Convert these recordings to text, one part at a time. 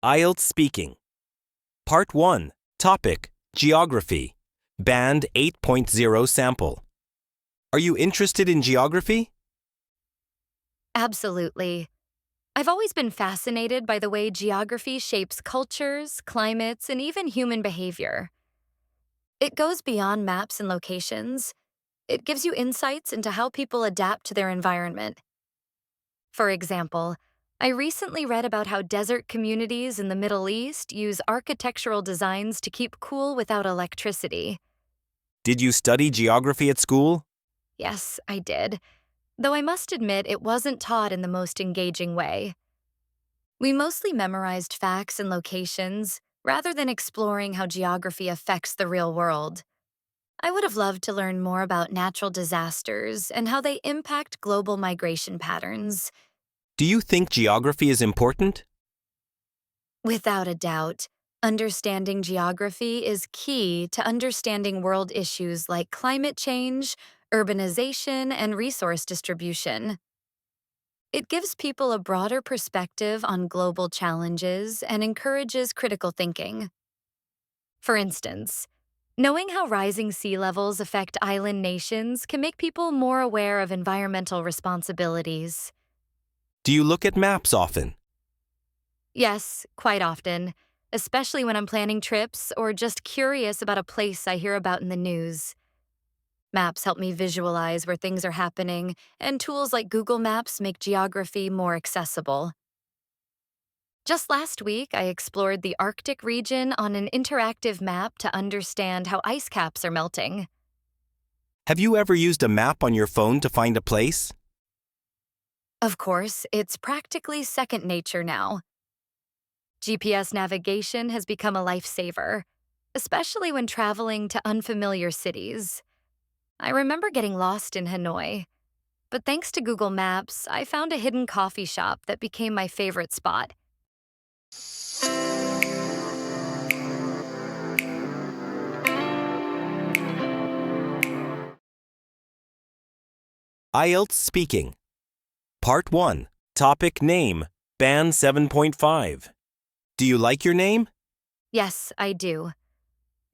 IELTS Speaking. Part 1. Topic: Geography. Band 8.0 Sample. Are you interested in geography? Absolutely. I've always been fascinated by the way geography shapes cultures, climates, and even human behavior. It goes beyond maps and locations. It gives you insights into how people adapt to their environment. For example, I recently read about how desert communities in the Middle East use architectural designs to keep cool without electricity. Did you study geography at school? Yes, I did, though I must admit it wasn't taught in the most engaging way. We mostly memorized facts and locations, rather than exploring how geography affects the real world. I would have loved to learn more about natural disasters and how they impact global migration patterns. Do you think geography is important? Without a doubt, understanding geography is key to understanding world issues like climate change, urbanization, and resource distribution. It gives people a broader perspective on global challenges and encourages critical thinking. For instance, knowing how rising sea levels affect island nations can make people more aware of environmental responsibilities. Do you look at maps often? Yes, quite often, especially when I'm planning trips or just curious about a place I hear about in the news. Maps help me visualize where things are happening, and tools like Google Maps make geography more accessible. Just last week, I explored the Arctic region on an interactive map to understand how ice caps are melting. Have you ever used a map on your phone to find a place? Of course, it's practically second nature now. GPS navigation has become a lifesaver, especially when traveling to unfamiliar cities. I remember getting lost in Hanoi, but thanks to Google Maps, I found a hidden coffee shop that became my favorite spot. IELTS Speaking. Part 1. Topic: Name. Band 7.5. Do you like your name? Yes, I do.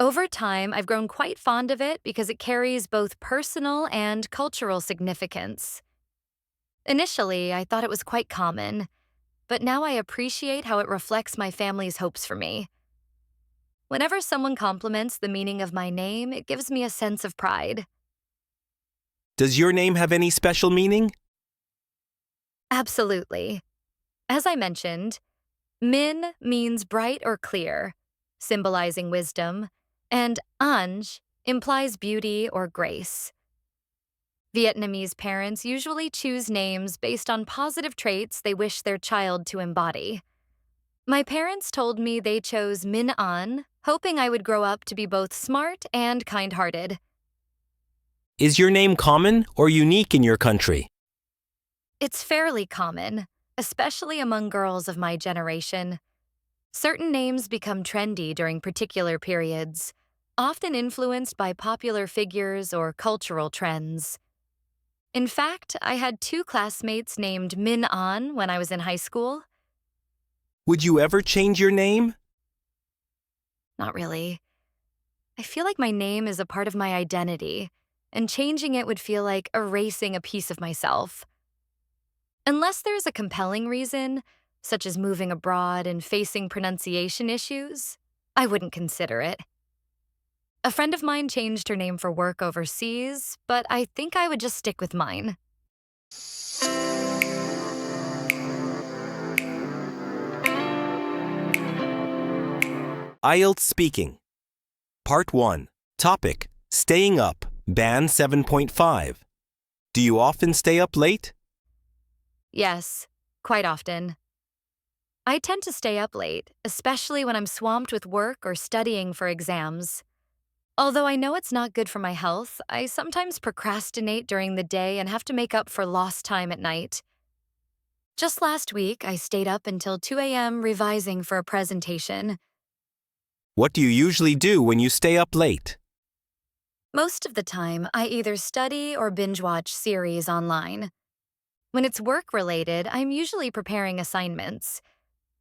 Over time, I've grown quite fond of it because it carries both personal and cultural significance. Initially, I thought it was quite common, but now I appreciate how it reflects my family's hopes for me. Whenever someone compliments the meaning of my name, it gives me a sense of pride. Does your name have any special meaning? Absolutely. As I mentioned, Min means bright or clear, symbolizing wisdom, and Anj implies beauty or grace. Vietnamese parents usually choose names based on positive traits they wish their child to embody. My parents told me they chose Min An, hoping I would grow up to be both smart and kind-hearted. Is your name common or unique in your country? It's fairly common, especially among girls of my generation. Certain names become trendy during particular periods, often influenced by popular figures or cultural trends. In fact, I had two classmates named Min An when I was in high school. Would you ever change your name? Not really. I feel like my name is a part of my identity, and changing it would feel like erasing a piece of myself. Unless there's a compelling reason, such as moving abroad and facing pronunciation issues, I wouldn't consider it. A friend of mine changed her name for work overseas, but I think I would just stick with mine. IELTS Speaking. Part 1. Topic: Staying up. Band 7.5. Do you often stay up late? Yes, quite often. I tend to stay up late, especially when I'm swamped with work or studying for exams. Although I know it's not good for my health, I sometimes procrastinate during the day and have to make up for lost time at night. Just last week, I stayed up until 2 a.m. revising for a presentation. What do you usually do when you stay up late? Most of the time, I either study or binge-watch series online. When it's work-related, I'm usually preparing assignments.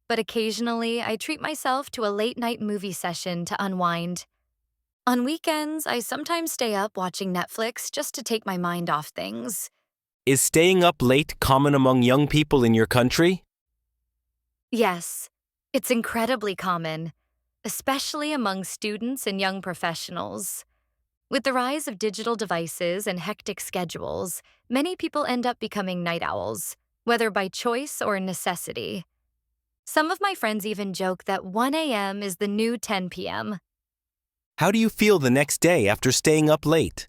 but occasionally I treat myself to a late-night movie session to unwind. On weekends, I sometimes stay up watching Netflix just to take my mind off things. Is staying up late common among young people in your country? Yes, it's incredibly common, especially among students and young professionals. With the rise of digital devices and hectic schedules, many people end up becoming night owls, whether by choice or necessity. Some of my friends even joke that 1 a.m. is the new 10 p.m. How do you feel the next day after staying up late?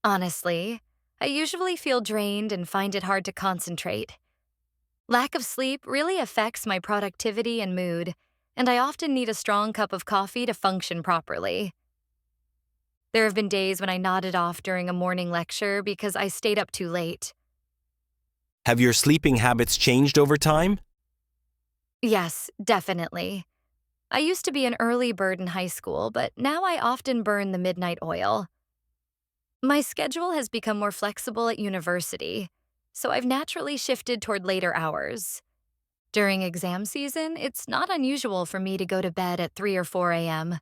Honestly, I usually feel drained and find it hard to concentrate. Lack of sleep really affects my productivity and mood, and I often need a strong cup of coffee to function properly. There have been days when I nodded off during a morning lecture because I stayed up too late. Have your sleeping habits changed over time? Yes, definitely. I used to be an early bird in high school, but now I often burn the midnight oil. My schedule has become more flexible at university, so I've naturally shifted toward later hours. During exam season, it's not unusual for me to go to bed at 3 or 4 a.m.